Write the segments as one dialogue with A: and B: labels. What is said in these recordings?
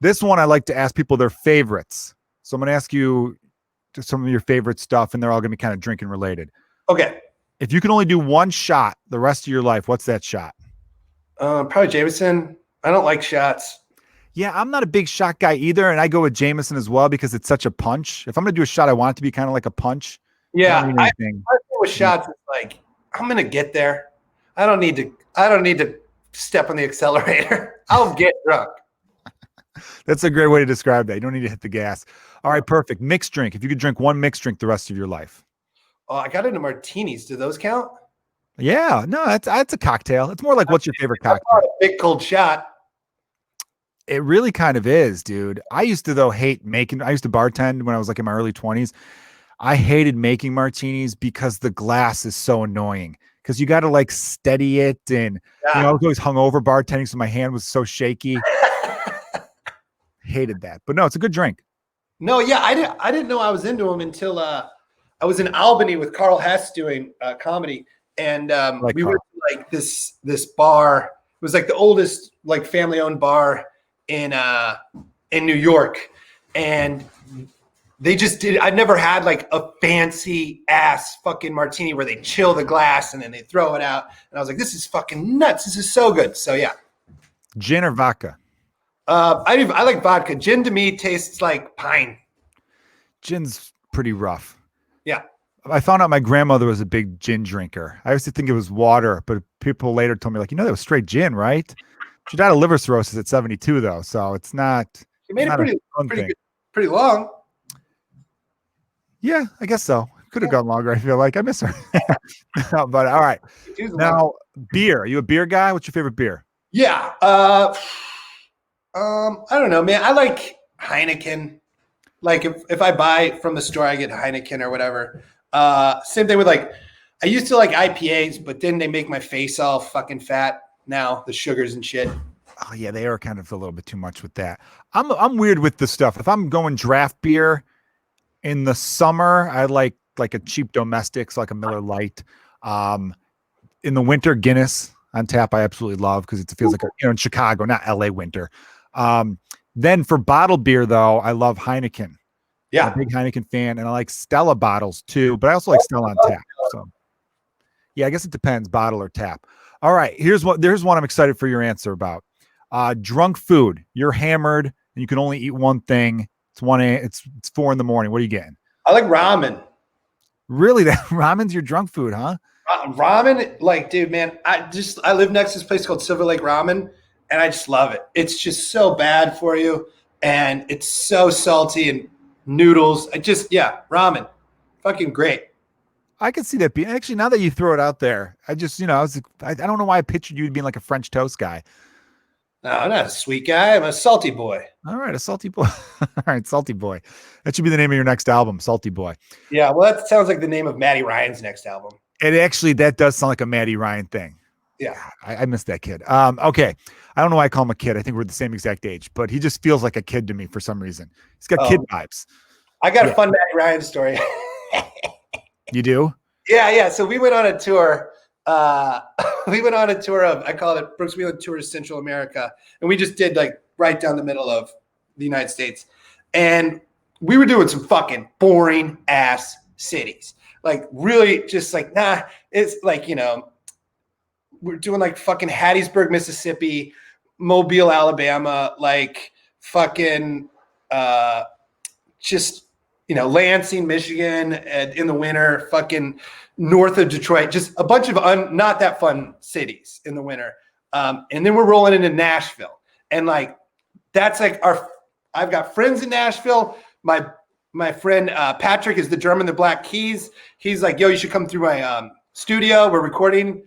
A: This one I like to ask people their favorites. So I'm going to ask you to some of your favorite stuff, and they're all going to be kind of drinking related.
B: Okay.
A: If you can only do one shot the rest of your life, what's that shot?
B: Probably Jameson. I don't like shots.
A: Yeah, I'm not a big shot guy either, and I go with Jameson as well because it's such a punch. If I'm going to do a shot, I want it to be kind of like a punch.
B: Yeah,
A: I don't need anything.
B: I think with shots, it's like I'm gonna get there. I don't need to step on the accelerator. I'll get drunk.
A: That's a great way to describe that. You don't need to hit the gas. All right, perfect. Mixed drink. If you could drink one mixed drink the rest of your life.
B: Oh, I got into martinis. Do those count?
A: Yeah, no, that's a cocktail. It's more like what's your favorite cocktail?
B: A big cold shot.
A: It really kind of is, dude. I used to though hate making. I used to bartend when I was like in my early 20s. I hated making martinis because the glass is so annoying. Because you got to like steady it, and I was always hungover bartending, so my hand was so shaky. Hated that, but no, it's a good drink.
B: No, yeah, I didn't know I was into them until I was in Albany with Carl Hess doing comedy, and we went to like this bar. It was like the oldest like family owned bar in New York, and they just did. I'd never had like a fancy ass fucking martini where they chill the glass and then they throw it out, and I was like, this is fucking nuts. This is so good. So yeah,
A: gin or vodka.
B: I like vodka. Gin to me tastes like pine.
A: Gin's pretty rough.
B: Yeah.
A: I found out my grandmother was a big gin drinker. I used to think it was water, but people later told me like, that was straight gin, right? She died of liver cirrhosis at 72 though, so it's not.
B: She made it pretty long.
A: Yeah, I guess so. Could have gone longer. I feel like I miss her. But all right. Now, beer. Are you a beer guy? What's your favorite beer?
B: Yeah. I don't know, man. I like Heineken. Like if I buy from the store, I get Heineken or whatever. Same thing with like, I used to like IPAs, but then they make my face all fucking fat now, the sugars and shit.
A: Oh yeah, they are kind of a little bit too much with that. I'm weird with the stuff. If I'm going draft beer in the summer, I like a cheap domestic, so like a Miller Lite. In the winter, Guinness on tap, I absolutely love because it feels like in Chicago, not LA winter. Then for bottled beer though, I love Heineken.
B: Yeah,
A: I'm a big Heineken fan, and I like Stella bottles too, but I also like Stella on tap. So yeah, I guess it depends, bottle or tap. All right, here's one I'm excited for your answer about. Drunk food. You're hammered and you can only eat one thing. It's 4 a.m. What are you getting?
B: I like ramen.
A: Really? That ramen's your drunk food, huh?
B: Ramen, like, dude, man, I live next to this place called Silver Lake Ramen, and I just love it. It's just so bad for you, and it's so salty and noodles. Ramen, fucking great.
A: I could see that being actually. Now that you throw it out there, I just I don't know why I pictured you being like a French toast guy.
B: No, I'm not a sweet guy. I'm a salty boy.
A: All right, a salty boy. All right, salty boy. That should be the name of your next album, Salty Boy.
B: Yeah, well, that sounds like the name of Maddie Ryan's next album.
A: And actually, that does sound like a Maddie Ryan thing.
B: Yeah,
A: I missed that kid. Okay, I don't know why I call him a kid. I think we're the same exact age, but he just feels like a kid to me for some reason. He's got kid vibes.
B: I got a fun Maddie Ryan story.
A: You do?
B: Yeah. So we went on a tour. I call it Brooks Wheelan Tour of Central America. And we just did like right down the middle of the United States. And we were doing some fucking boring ass cities. Like really just like, it's like, we're doing like fucking Hattiesburg, Mississippi, Mobile, Alabama, like fucking Lansing, Michigan in the winter, fucking north of Detroit, just a bunch of not that fun cities in the winter. And then we're rolling into Nashville. And like, that's like I've got friends in Nashville. My friend Patrick is the drummer in the Black Keys. He's like, yo, you should come through my studio. We're recording.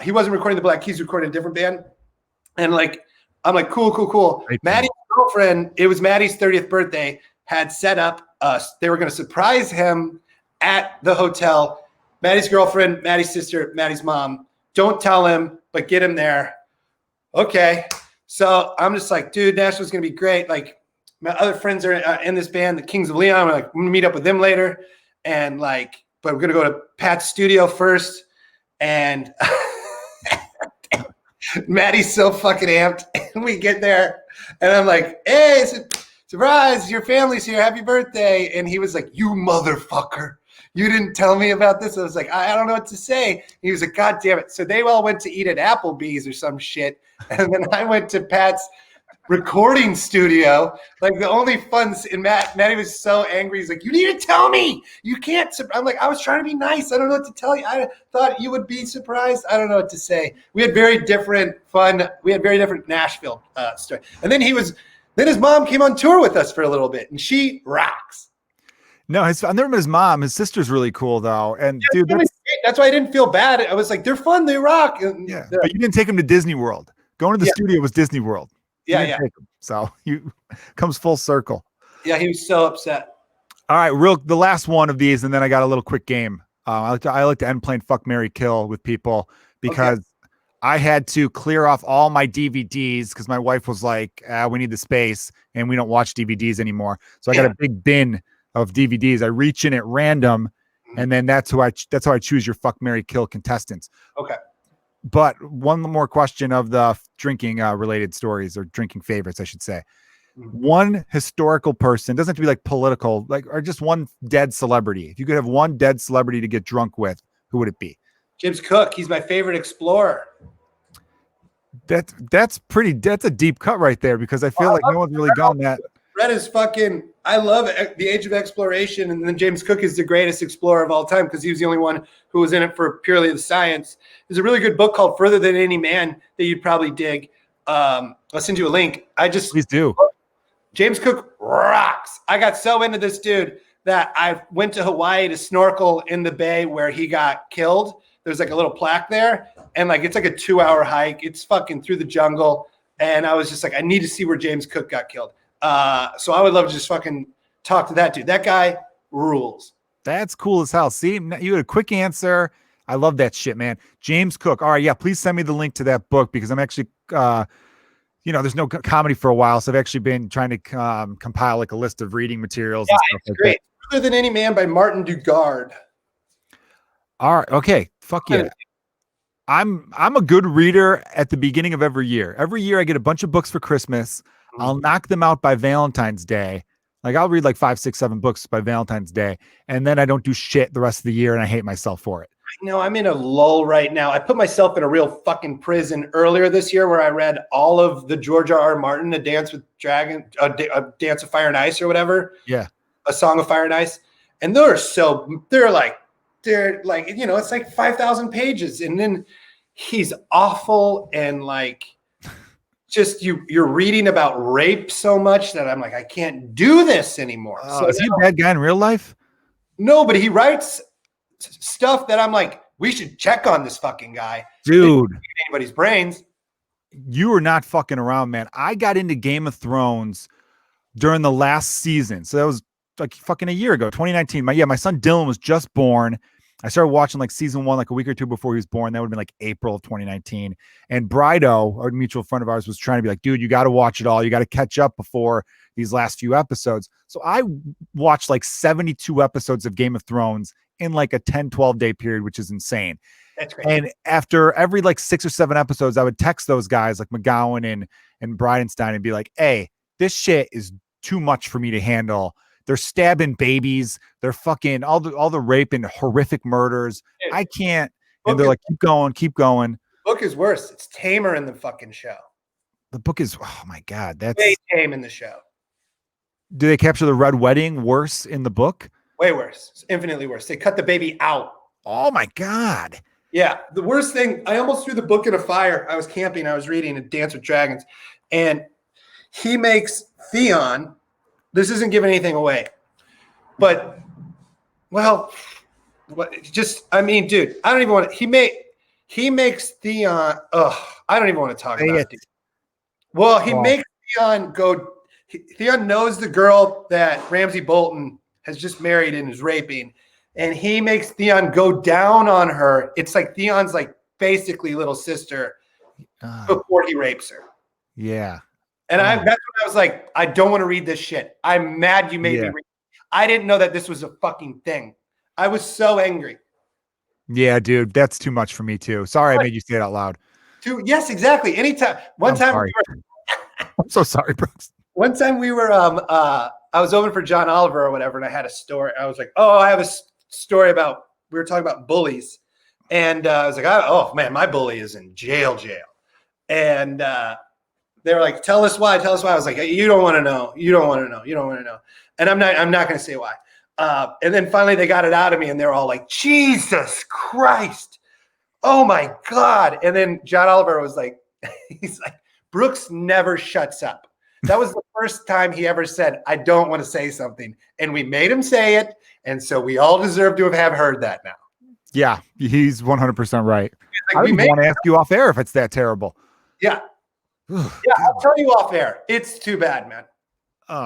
B: He wasn't recording the Black Keys, recording a different band. And like, I'm like, cool. Right. Maddie's girlfriend, it was Maddie's 30th birthday, had set up they were going to surprise him at the hotel. Maddie's girlfriend, Maddie's sister, Maddie's mom. Don't tell him, but get him there. Okay. So I'm just like, dude, Nashville's going to be great. Like my other friends are in this band, the Kings of Leon. I'm like, I'm going to meet up with them later. And like, but we're going to go to Pat's studio first. And Maddie's so fucking amped. And we get there and I'm like, hey, surprise, your family's here. Happy birthday. And he was like, you motherfucker. You didn't tell me about this. I was like, I don't know what to say. He was like, God damn it. So they all went to eat at Applebee's or some shit. And then I went to Pat's recording studio. Like the only fun, and Matty was so angry. He's like, you need to tell me. You can't. I'm like, I was trying to be nice. I don't know what to tell you. I thought you would be surprised. I don't know what to say. We had very different fun. We had very different Nashville story. And then his mom came on tour with us for a little bit and she rocks.
A: No, I've never met his mom. His sister's really cool though. And
B: yeah,
A: dude,
B: that's why I didn't feel bad. I was like, they're fun. They rock. And,
A: yeah. But you didn't take him to Disney World. Going to the studio was Disney World.
B: Yeah.
A: So you comes full circle.
B: Yeah, he was so upset.
A: All right, the last one of these, and then I got a little quick game. I like to end playing Fuck, Marry, Kill with people because I had to clear off all my DVDs because my wife was like, we need the space and we don't watch DVDs anymore. So I got a big bin of DVDs. I reach in at random, and then that's how I choose your Fuck, Marry, Kill contestants.
B: Okay.
A: But one more question of the drinking related stories, or drinking favorites, I should say. One historical person, doesn't have to be like political, or just one dead celebrity. If you could have one dead celebrity to get drunk with, who would it be?
B: James Cook. He's my favorite explorer.
A: That's a deep cut right there, because I feel like no one's really gone that.
B: Red is fucking, I love The Age of Exploration, and then James Cook is the greatest explorer of all time because he was the only one who was in it for purely the science. There's a really good book called Further Than Any Man that you'd probably dig. I'll send you a link.
A: Please do.
B: James Cook rocks. I got so into this dude that I went to Hawaii to snorkel in the bay where he got killed. There's like a little plaque there, and like it's like a 2-hour hike. It's fucking through the jungle, and I was just like, I need to see where James Cook got killed. So I would love to just fucking talk to that dude. That guy rules. That's
A: cool as hell. See, you had a quick answer. I love that shit, man. James Cook. All right. Yeah. Please send me the link to that book, because I'm actually, there's no comedy for a while. So I've actually been trying to compile like a list of reading materials.
B: Yeah,
A: and stuff
B: it's
A: like
B: great.
A: That.
B: Further Than Any Man by Martin Dugard.
A: All right. Okay. Fuck yeah. I'm a good reader at the beginning of every year. Every year I get a bunch of books for Christmas. I'll knock them out by Valentine's Day. Like I'll read like 5, 6, 7 books by Valentine's Day. And then I don't do shit the rest of the year, and I hate myself for it.
B: No, I'm in a lull right now. I put myself in a real fucking prison earlier this year where I read all of the George R.R. Martin, A Dance with Dragon, a Dance of Fire and Ice or whatever.
A: Yeah.
B: A Song of Fire and Ice. And they're like, it's like 5,000 pages. And then he's awful. And like, just you're reading about rape so much that I'm like, I can't do this anymore. So
A: is he a bad guy in real life?
B: No, but he writes stuff that I'm like, we should check on this fucking guy.
A: Dude.
B: Anybody's brains.
A: You are not fucking around, man. I got into Game of Thrones during the last season. So that was like fucking a year ago, 2019. My son Dylan was just born. I started watching like season 1 like a week or 2 before he was born. That would have been like April of 2019. And Brido, a mutual friend of ours, was trying to be like, dude, you got to watch it all. You got to catch up before these last few episodes. So I watched like 72 episodes of Game of Thrones in like a 10, 12-day period, which is insane.
B: That's great.
A: And after every like 6 or 7 episodes, I would text those guys like McGowan and Bridenstine and be like, hey, this shit is too much for me to handle. They're stabbing babies. They're fucking all the rape and horrific murders. Dude, I can't. And they're like, keep going.
B: The book is worse. It's tamer in the fucking show.
A: The book is, oh my God. That's
B: way tame in the show.
A: Do they capture the Red Wedding worse in the book?
B: Way worse. It's infinitely worse. They cut the baby out.
A: Oh my God.
B: Yeah. The worst thing, I almost threw the book in a fire. I was camping. I was reading A Dance with Dragons. And he makes Theon. This isn't giving anything away, but dude, I don't even want to, he makes Theon. I don't even want to talk about it. Dude. Well, he makes Theon go, Theon knows the girl that Ramsay Bolton has just married and is raping, and he makes Theon go down on her. It's like Theon's like basically little sister before he rapes her.
A: Yeah.
B: And that's when I was like, I don't want to read this shit. I'm mad you made me read. I didn't know that this was a fucking thing. I was so angry.
A: Yeah, dude, that's too much for me too. Sorry, I made you say it out loud.
B: Yes, exactly. Anytime.
A: I'm sorry. I'm so sorry, Brooks.
B: One time we were I was over for John Oliver or whatever, and I had a story. I was like, oh, I have a story about, we were talking about bullies. And I was like, oh man, my bully is in jail. And they were like, tell us why. I was like, you don't want to know. And I'm not going to say why. And then finally they got it out of me, and they're all like, Jesus Christ. Oh my God. And then John Oliver was like, he's like, Brooks never shuts up. That was the first time he ever said, I don't want to say something. And we made him say it. And so we all deserve to have heard that now.
A: Yeah, he's 100% right.
B: Like,
A: I want to ask you off air if it's that terrible.
B: Yeah. Yeah, I'll tell you off air. It's too bad, man.